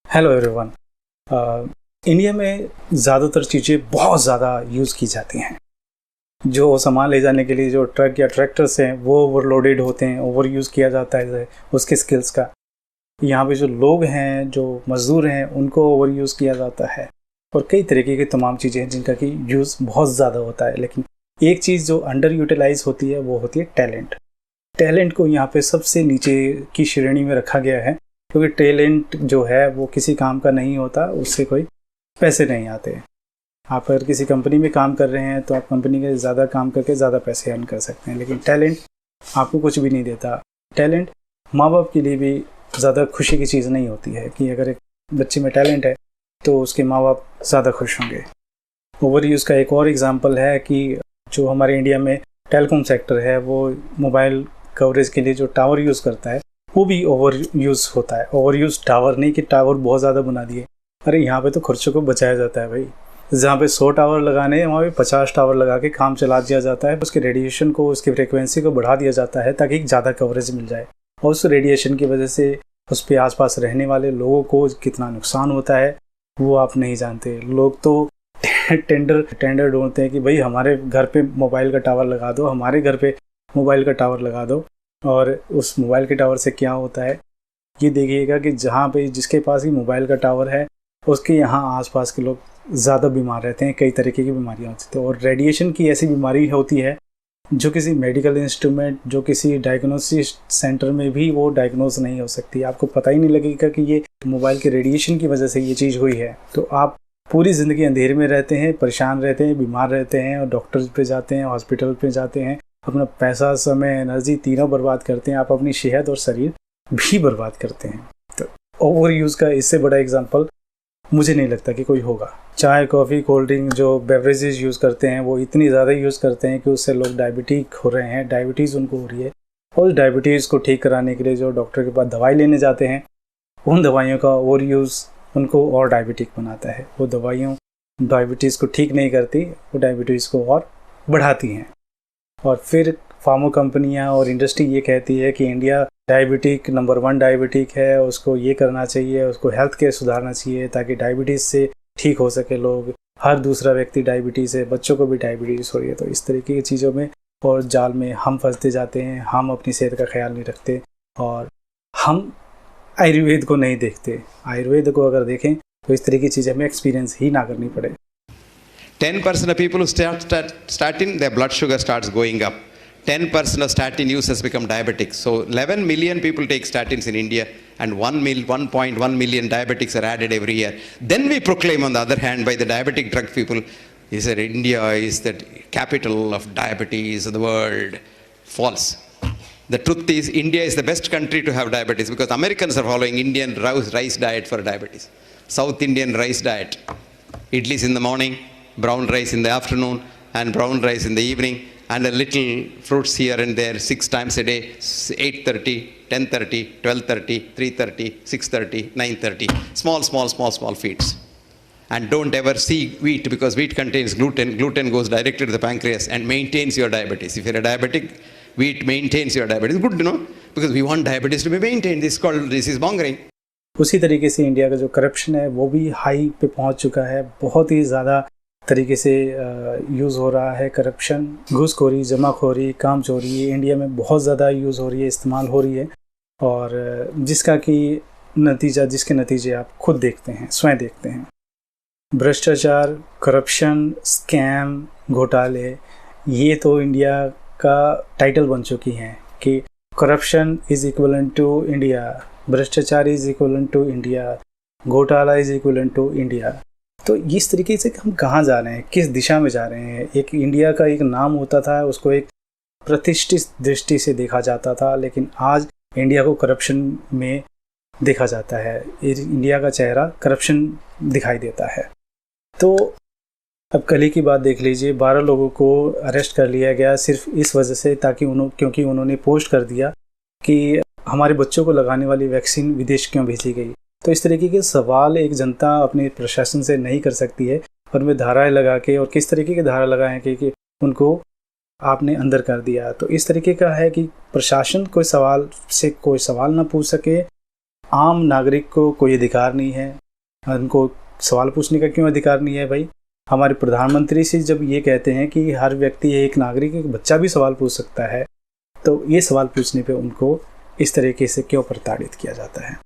Hello everyone. India में ज़्यादातर चीज़ें बहुत ज़्यादा यूज़ की जाती हैं। जो सामान ले जाने के लिए जो ट्रक या ट्रैक्टर्स हैं वो ओवरलोडेड होते हैं, ओवर यूज़ किया जाता है उसके स्किल्स का। यहाँ पे जो लोग हैं, जो मज़दूर हैं, उनको ओवर यूज़ किया जाता है और कई तरीके की तमाम चीज़ें हैं जिनका कि यूज़ बहुत ज़्यादा होता है। लेकिन एक चीज़ जो अंडर यूटिलाइज होती है वो होती है टैलेंट। टैलेंट को यहाँ पे सबसे नीचे की श्रेणी में रखा गया है, क्योंकि टैलेंट जो है वो किसी काम का नहीं होता, उससे कोई पैसे नहीं आते। आप अगर किसी कंपनी में काम कर रहे हैं तो आप कंपनी के ज़्यादा काम करके ज़्यादा पैसे अर्न कर सकते हैं, लेकिन टैलेंट आपको कुछ भी नहीं देता। टैलेंट माँ बाप के लिए भी ज़्यादा खुशी की चीज़ नहीं होती है कि अगर एक बच्चे में टैलेंट है तो उसके माँ बाप ज़्यादा खुश होंगे। ओवर यूज़ का एक और एग्जांपल है कि जो हमारे इंडिया में टेलीकॉम सेक्टर है वो मोबाइल कवरेज के लिए जो टावर यूज़ करता है वो भी ओवर यूज़ होता है। ओवर यूज़ टावर नहीं कि टावर बहुत ज़्यादा बना दिए। अरे यहाँ पे तो खर्चों को बचाया जाता है भाई। जहाँ पे 100 टावर लगाने हैं वहाँ पे 50 टावर लगा के काम चला दिया जाता है। उसके रेडिएशन को, उसकी फ्रिक्वेंसी को बढ़ा दिया जाता है ताकि ज़्यादा कवरेज मिल जाए। और उस रेडिएशन की वजह से उस पे आसपास रहने वाले लोगों को कितना नुकसान होता है वो आप नहीं जानते। लोग तो टेंडर ढूंढते हैं कि भाई हमारे घर पे मोबाइल का टावर लगा दो, हमारे घर पे मोबाइल का टावर लगा दो। और उस मोबाइल के टावर से क्या होता है ये देखिएगा कि जहाँ पे जिसके पास ही मोबाइल का टावर है उसके यहाँ आसपास के लोग ज़्यादा बीमार रहते हैं, कई तरीके की बीमारियाँ होती हैं। और रेडिएशन की ऐसी बीमारी होती है जो किसी मेडिकल इंस्ट्रूमेंट, जो किसी डायग्नोसिस सेंटर में भी वो डायग्नोज नहीं हो सकती। आपको पता ही नहीं लगेगा कि ये मोबाइल के रेडिएशन की वजह से ये चीज़ हुई है। तो आप पूरी ज़िंदगी अंधेरे में रहते हैं, परेशान रहते हैं, बीमार रहते हैं और डॉक्टर पे जाते हैं, हॉस्पिटल पे जाते हैं, अपना पैसा, समय, एनर्जी तीनों बर्बाद करते हैं। आप अपनी सेहत और शरीर भी बर्बाद करते हैं। तो ओवर यूज़ का इससे बड़ा एग्जांपल मुझे नहीं लगता कि कोई होगा। चाय, कॉफ़ी, कोल्ड ड्रिंक जो बेवरेजेस यूज़ करते हैं वो इतनी ज़्यादा यूज़ करते हैं कि उससे लोग डायबिटिक हो रहे हैं, डायबिटीज़ उनको हो रही है। और डायबिटीज़ को ठीक कराने के लिए जो डॉक्टर के पास दवाई लेने जाते हैं उन दवाइयों का ओवर यूज़ उनको और डायबिटिक बनाता है। वो दवाइयों डायबिटीज़ को ठीक नहीं करती, वो डायबिटीज़ को और बढ़ाती हैं। और फिर फार्मा कंपनियां और इंडस्ट्री ये कहती है कि इंडिया डायबिटिक नंबर 1 डायबिटिक है, उसको ये करना चाहिए, उसको हेल्थ केयर सुधारना चाहिए ताकि डायबिटीज़ से ठीक हो सके लोग। हर दूसरा व्यक्ति डायबिटीज़ है, बच्चों को भी डायबिटीज़ हो रही है। तो इस तरीके की चीज़ों में और जाल में हम फंसते जाते हैं। हम अपनी सेहत का ख्याल नहीं रखते और हम आयुर्वेद को नहीं देखते। आयुर्वेद को अगर देखें तो इस तरह की चीज़ें हमें एक्सपीरियंस ही ना करनी पड़े। 10% of people who start statin, their blood sugar starts going up. 10% of statin users become diabetics. So 11 million people take statins in India and 1.1 million diabetics are added every year. Then we proclaim, on the other hand, by the diabetic drug people, is that India is the capital of diabetes in the world. False. The truth is, India is the best country to have diabetes because Americans are following Indian rice diet for diabetes. South Indian rice diet. Idlis in the morning, brown rice in the afternoon, and brown rice in the evening, and a little fruits here and there 6 times a day, 8:30, 10:30, 12:30, 3:30, 6:30, 9:30. Small feeds. And don't ever see wheat because wheat contains gluten. Gluten goes directly to the pancreas and maintains your diabetes. If you're a diabetic, wheat maintains your diabetes. Good to know because we want diabetes to be maintained. This is called disease mongering. उसी तरीके से India का जो corruption है वो भी high पे पहुंच चुका है। बहुत ही ज़्यादा तरीके से यूज़ हो रहा है करप्शन। घूसखोरी, जमाखोरी, काम चोरी इंडिया में बहुत ज़्यादा यूज़ हो रही है, इस्तेमाल हो रही है। और जिसके नतीजे आप खुद देखते हैं, स्वयं देखते हैं। भ्रष्टाचार, करप्शन, स्कैम, घोटाले, ये तो इंडिया का टाइटल बन चुकी हैं कि corruption is equivalent to India, भ्रष्टाचार इज़ इक्वलेंट टू इंडिया, घोटाला इज़ इक्वलेंट टू इंडिया। तो इस तरीके से हम कहाँ जा रहे हैं, किस दिशा में जा रहे हैं। एक इंडिया का एक नाम होता था, उसको एक प्रतिष्ठित दृष्टि से देखा जाता था, लेकिन आज इंडिया को करप्शन में देखा जाता है। इंडिया का चेहरा करप्शन दिखाई देता है। तो अब कल ही की बात देख लीजिए, 12 लोगों को अरेस्ट कर लिया गया सिर्फ इस वजह से क्योंकि उन्होंने पोस्ट कर दिया कि हमारे बच्चों को लगाने वाली वैक्सीन विदेश क्यों भेजी गई। तो इस तरीके के सवाल एक जनता अपने प्रशासन से नहीं कर सकती है। और में धाराएं लगा के, और किस तरीके की धारा लगाएं कि उनको आपने अंदर कर दिया। तो इस तरीके का है कि प्रशासन कोई सवाल ना पूछ सके आम नागरिक को कोई अधिकार नहीं है, उनको सवाल पूछने का क्यों अधिकार नहीं है भाई? हमारे प्रधानमंत्री से जब ये कहते हैं कि हर व्यक्ति, एक नागरिक, एक बच्चा भी सवाल पूछ सकता है, तो ये सवाल पूछने पे उनको इस तरीके से क्यों प्रताड़ित किया जाता है?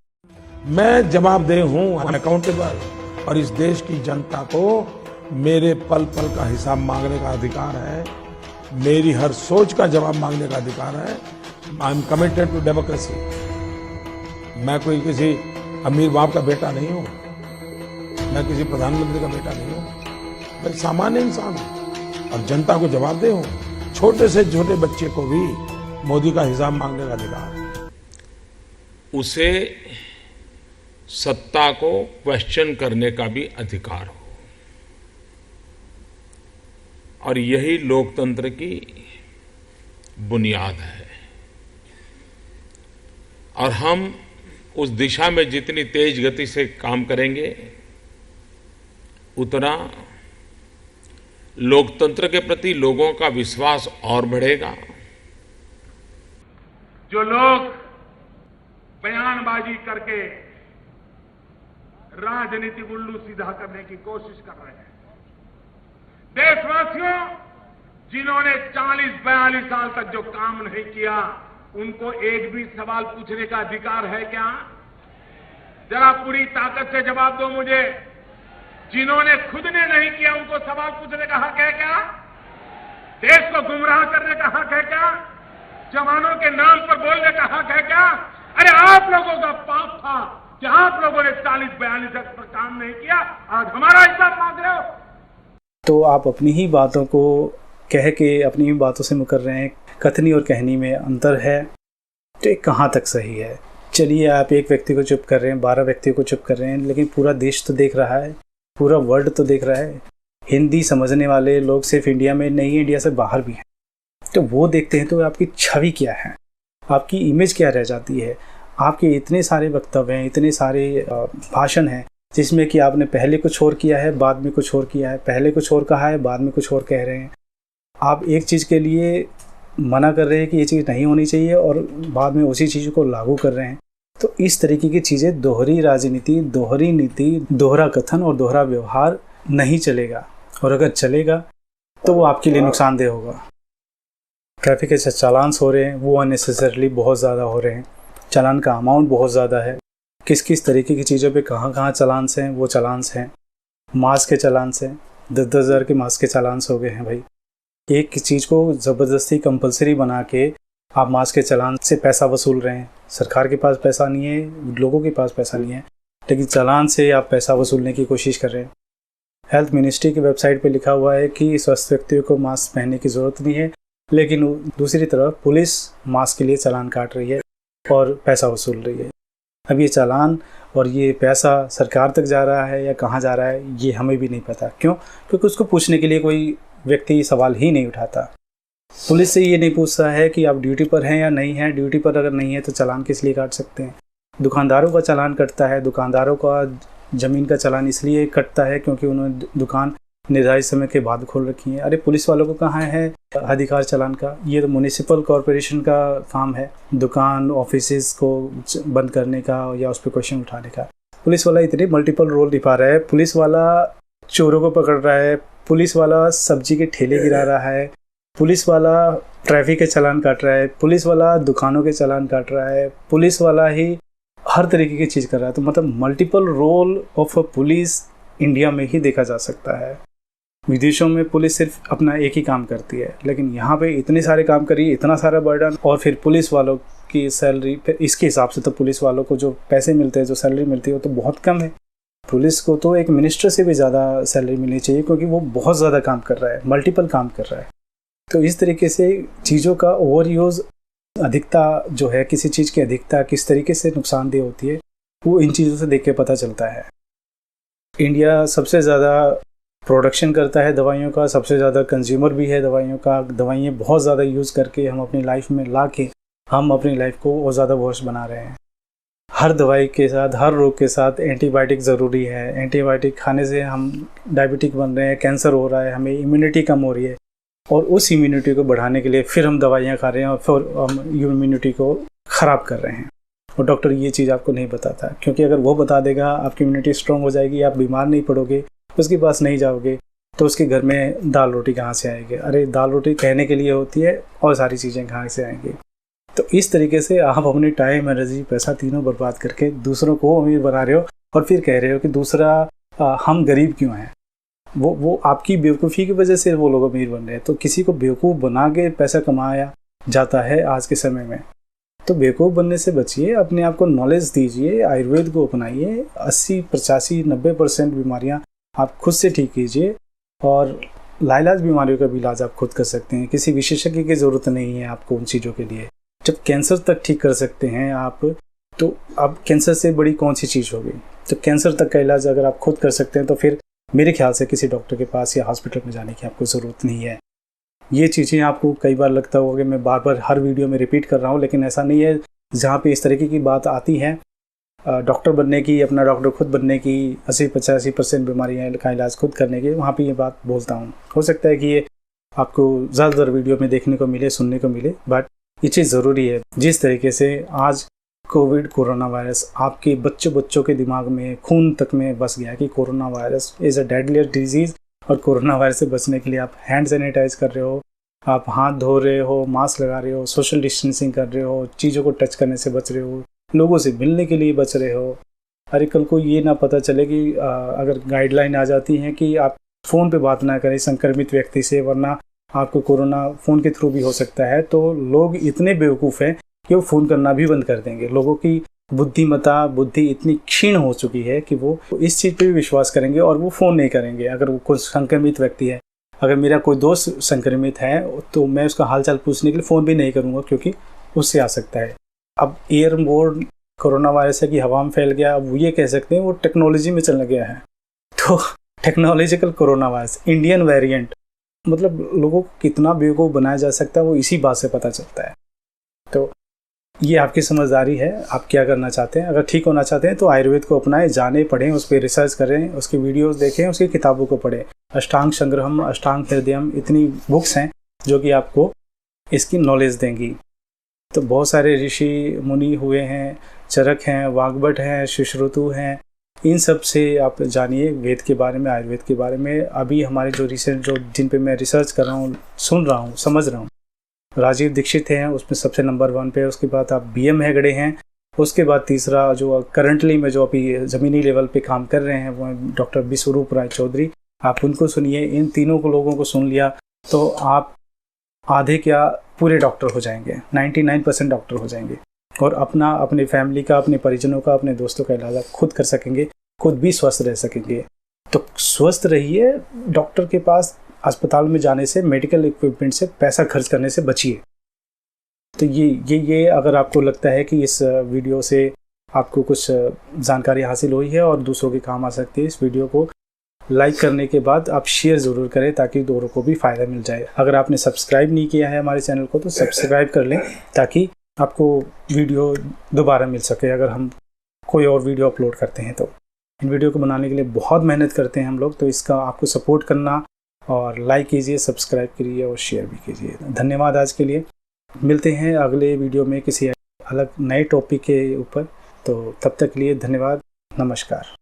मैं जवाबदेह हूं, अकाउंटेबल, और इस देश की जनता को मेरे पल पल का हिसाब मांगने का अधिकार है, मेरी हर सोच का जवाब मांगने का अधिकार है। I am committed to democracy. मैं कोई किसी अमीर बाप का बेटा नहीं हूं, मैं किसी प्रधानमंत्री का बेटा नहीं हूं, मैं सामान्य इंसान हूं और जनता को जवाबदेह हूं। छोटे से छोटे बच्चे को भी मोदी का हिसाब मांगने का अधिकार है। उसे सत्ता को क्वेश्चन करने का भी अधिकार हो, और यही लोकतंत्र की बुनियाद है। और हम उस दिशा में जितनी तेज गति से काम करेंगे, उतना लोकतंत्र के प्रति लोगों का विश्वास और बढ़ेगा। जो लोग बयानबाजी करके राजनीतिक उल्लू सीधा करने की कोशिश कर रहे हैं, देशवासियों, जिन्होंने 40-42 साल तक जो काम नहीं किया, उनको एक भी सवाल पूछने का अधिकार है क्या? जरा पूरी ताकत से जवाब दो मुझे। जिन्होंने खुद ने नहीं किया, उनको सवाल पूछने का हक है क्या? देश को गुमराह करने का हक है क्या? जवानों के नाम पर बोलने का हक है क्या? अरे आप लोगों का पाप था कि आप लोगों ने 40-42 तक काम नहीं किया, आज हमारा हिसाब मांग रहे हो। तो आप अपनी ही बातों को कह के अपनी ही बातों से मुकर रहे हैं। कथनी और कहनी में अंतर है, तो ये कहाँ तक सही है? चलिए, आप एक व्यक्ति को चुप कर रहे हैं, 12 व्यक्तियों को चुप कर रहे हैं, लेकिन पूरा देश तो देख रहा है, पूरा वर्ल्ड तो देख रहा है। हिंदी समझने वाले लोग सिर्फ इंडिया में नहीं, इंडिया से बाहर भी हैं। तो वो देखते हैं तो आपकी छवि क्या है, आपकी इमेज क्या रह जाती है। आपके इतने सारे वक्तव्य हैं, इतने सारे भाषण हैं, जिसमें कि आपने पहले कुछ और किया है, बाद में कुछ और किया है, पहले कुछ और कहा है, बाद में कुछ और कह रहे हैं। आप एक चीज़ के लिए मना कर रहे हैं कि ये चीज़ नहीं होनी चाहिए, और बाद में उसी चीज़ को लागू कर रहे हैं। तो इस तरीके की चीज़ें, दोहरी राजनीति, दोहरी नीति, दोहरा कथन और दोहरा व्यवहार नहीं चलेगा, और अगर चलेगा तो वो आपके लिए नुकसानदेह होगा। ट्रैफिक के चालान्स हो रहे हैं, वो अननेसेसरली बहुत ज़्यादा हो रहे हैं। चालान का अमाउंट बहुत ज़्यादा है। किस किस तरीके की चीज़ों पे कहाँ चालान्स हैं, वो चालान्स हैं। मास्क के चालान्स हैं, 10-10 हज़ार के मास्क के चालान्स हो गए हैं भाई। एक चीज़ को ज़बरदस्ती कंपलसरी बना के आप मास्क के चालान से पैसा वसूल रहे हैं। सरकार के पास पैसा नहीं है, लोगों के पास पैसा नहीं है, लेकिन चालान से आप पैसा वसूलने की कोशिश कर रहे हैं। हेल्थ मिनिस्ट्री की वेबसाइट पे लिखा हुआ है कि स्वस्थ व्यक्तियों को मास्क पहनने की ज़रूरत नहीं है, लेकिन दूसरी तरफ पुलिस मास्क के लिए चालान काट रही है और पैसा वसूल रही है। अब ये चालान और ये पैसा सरकार तक जा रहा है या कहाँ जा रहा है, ये हमें भी नहीं पता। क्यों? क्योंकि उसको पूछने के लिए कोई व्यक्ति सवाल ही नहीं उठाता। पुलिस से ये नहीं पूछता है कि आप ड्यूटी पर हैं या नहीं हैं। ड्यूटी पर अगर नहीं है तो चालान किस लिए काट सकते हैं? दुकानदारों का चालान कटता है। दुकानदारों का ज़मीन का चालान इसलिए कटता है क्योंकि उन्होंने दुकान निर्धारित समय के बाद खोल रखी है। अरे पुलिस वालों को कहाँ है अधिकार चालान का? ये तो म्युनिसिपल कॉरपोरेशन का काम है, दुकान ऑफिसेज को बंद करने का या उस पर क्वेश्चन उठाने का। पुलिस वाला इतने मल्टीपल रोल निभा रहा है। पुलिस वाला चोरों को पकड़ रहा है, पुलिस वाला सब्जी के ठेले गिरा रहा है, पुलिस वाला ट्रैफिक के चालान काट रहा है, पुलिस वाला दुकानों के चालान काट रहा है, पुलिस वाला ही हर तरीके की चीज़ कर रहा है। तो मतलब multiple role of a police India में ही देखा जा सकता है। विदेशों में पुलिस सिर्फ अपना एक ही काम करती है, लेकिन यहाँ पे इतने सारे काम करिए, इतना सारा बर्डन, और फिर पुलिस वालों की सैलरी, फिर इसके हिसाब से तो पुलिस वालों को जो पैसे मिलते हैं, जो सैलरी मिलती है, वो तो बहुत कम है। पुलिस को तो एक मिनिस्टर से भी ज़्यादा सैलरी मिलनी चाहिए, क्योंकि वो बहुत ज़्यादा काम कर रहा है, मल्टीपल काम कर रहा है। तो इस तरीके से चीज़ों का ओवर यूज़, अधिकता जो है, किसी चीज़ की अधिकता किस तरीके से नुकसानदेह होती है, वो इन चीज़ों से देख के पता चलता है। इंडिया सबसे ज़्यादा प्रोडक्शन करता है दवाइयों का, सबसे ज़्यादा कंज्यूमर भी है दवाइयों का। दवाइयाँ बहुत ज़्यादा यूज़ करके हम अपनी लाइफ में ला के हम अपनी लाइफ को और ज़्यादा वर्ष बना रहे हैं। हर दवाई के साथ, हर रोग के साथ एंटीबायोटिक ज़रूरी है। एंटीबायोटिक खाने से हम डायबिटिक बन रहे हैं, कैंसर हो रहा है, हमें इम्यूनिटी कम हो रही है, और उस इम्यूनिटी को बढ़ाने के लिए फिर हम दवाइयाँ खा रहे हैं और फिर हम इम्यूनिटी को ख़राब कर रहे हैं। और डॉक्टर ये चीज़ आपको नहीं बताता, क्योंकि अगर वो बता देगा आपकी इम्यूनिटी स्ट्रांग हो जाएगी, आप बीमार नहीं पड़ोगे, उसके पास नहीं जाओगे, तो उसके घर में दाल रोटी कहाँ से आएगी? अरे दाल रोटी कहने के लिए होती है और सारी चीज़ें कहाँ से आएंगी? तो इस तरीके से आप अपनी टाइम, एनर्जी, पैसा तीनों बर्बाद करके दूसरों को अमीर बना रहे हो और फिर कह रहे हो कि दूसरा हम गरीब क्यों हैं। वो आपकी बेवकूफ़ी की वजह से वो लोग अमीर बन रहे हैं। तो किसी को बेवकूफ़ बना के पैसा कमाया जाता है आज के समय में। तो बेवकूफ़ बनने से बचिए, अपने आप को नॉलेज दीजिए, आयुर्वेद को अपनाइए। 80, 85, 90% बीमारियां आप खुद से ठीक कीजिए और लाइलाज बीमारियों का भी इलाज आप खुद कर सकते हैं। किसी विशेषज्ञ की ज़रूरत नहीं है आपको उन चीज़ों के लिए। जब कैंसर तक ठीक कर सकते हैं आप, तो अब कैंसर से बड़ी कौन सी चीज़ होगी? तो कैंसर तक का इलाज अगर आप खुद कर सकते हैं तो फिर मेरे ख्याल से किसी डॉक्टर के पास या हॉस्पिटल में जाने की आपको ज़रूरत नहीं है। ये चीज़ें आपको कई बार लगता होगा कि मैं बार बार हर वीडियो में रिपीट कर रहा हूँ, लेकिन ऐसा नहीं है। जहाँ पे इस तरीके की बात आती है डॉक्टर बनने की, अपना डॉक्टर खुद बनने की, 80-85% बीमारियाँ का इलाज खुद करने की, वहाँ पे ये बात बोलता हूँ। हो सकता है कि ये आपको ज़्यादातर वीडियो में देखने को मिले, सुनने को मिले, बट ये चीज़ ज़रूरी है। जिस तरीके से आज कोरोना वायरस आपके बच्चों के दिमाग में, खून तक में बस गया कि corona virus is a deadlier disease, और कोरोना वायरस से बचने के लिए आप हैंड सैनिटाइज कर रहे हो, आप हाथ धो रहे हो, मास्क लगा रहे हो, सोशल डिस्टेंसिंग कर रहे हो, चीज़ों को टच करने से बच रहे हो, लोगों से मिलने के लिए बच रहे हो। अरे कल को ये ना पता चले कि अगर गाइडलाइन आ जाती है कि आप फ़ोन पे बात ना करें संक्रमित व्यक्ति से, वरना आपको कोरोना फ़ोन के थ्रू भी हो सकता है, तो लोग इतने बेवकूफ़ हैं कि वो फ़ोन करना भी बंद कर देंगे। लोगों की बुद्धि इतनी क्षीण हो चुकी है कि वो इस चीज़ पे भी विश्वास करेंगे और वो फ़ोन नहीं करेंगे। अगर वो कोई संक्रमित व्यक्ति है, अगर मेरा कोई दोस्त संक्रमित है, तो मैं उसका हालचाल पूछने के लिए फ़ोन भी नहीं करूँगा, क्योंकि उससे आ सकता है। अब एयरबोर्न कोरोना वायरस है कि हवा में फैल गया, अब वो ये कह सकते हैं वो टेक्नोलॉजी में चला गया है। तो technological corona virus, Indian variant, मतलब लोगों को कितना बेवकूफ़ बनाया जा सकता है वो इसी बात से पता चलता है। तो ये आपकी समझदारी है, आप क्या करना चाहते हैं। अगर ठीक होना चाहते हैं तो आयुर्वेद को अपनाएं, जानें, पढ़ें, उस पर रिसर्च करें, उसकी वीडियोस देखें, उसकी किताबों को पढ़ें। अष्टांग संग्रहम, अष्टांग हृदयम, इतनी बुक्स हैं जो कि आपको इसकी नॉलेज देंगी। तो बहुत सारे ऋषि मुनि हुए हैं, चरक हैं, वाग्भट हैं, सुश्रुतु हैं, इन सब से आप जानिए वेद के बारे में, आयुर्वेद के बारे में। अभी हमारे जो रिसेंट जिन पे मैं रिसर्च कर रहा हूँ, सुन रहा हूँ, समझ रहा हूँ, राजीव दीक्षित हैं, उसमें सबसे नंबर 1 पे। उसके बाद आप BM हेगड़े हैं। उसके बाद तीसरा जो करंटली में जो अभी ज़मीनी लेवल पे काम कर रहे हैं वो डॉक्टर विश्वरूप राय चौधरी। आप उनको सुनिए। इन तीनों को लोगों को सुन लिया तो आप आधे क्या पूरे डॉक्टर हो जाएंगे, 99% डॉक्टर हो जाएंगे, और अपनी फैमिली का, अपने परिजनों का, अपने दोस्तों का इलाज खुद कर सकेंगे, खुद भी स्वस्थ रह सकेंगे। तो स्वस्थ रहिए, डॉक्टर के पास, अस्पताल में जाने से, मेडिकल इक्विपमेंट से पैसा खर्च करने से बचिए। तो ये अगर आपको लगता है कि इस वीडियो से आपको कुछ जानकारी हासिल हुई है और दूसरों के काम आ सकती है, इस वीडियो को लाइक करने के बाद आप शेयर ज़रूर करें ताकि दोनों को भी फ़ायदा मिल जाए। अगर आपने सब्सक्राइब नहीं किया है हमारे चैनल को तो सब्सक्राइब कर लें ताकि आपको वीडियो दोबारा मिल सके अगर हम कोई और वीडियो अपलोड करते हैं तो। इन वीडियो को बनाने के लिए बहुत मेहनत करते हैं हम लोग, तो इसका आपको सपोर्ट करना और लाइक कीजिए, सब्सक्राइब करिए और शेयर भी कीजिए। धन्यवाद आज के लिए। मिलते हैं अगले वीडियो में किसी अलग नए टॉपिक के ऊपर, तो तब तक के लिए धन्यवाद, नमस्कार।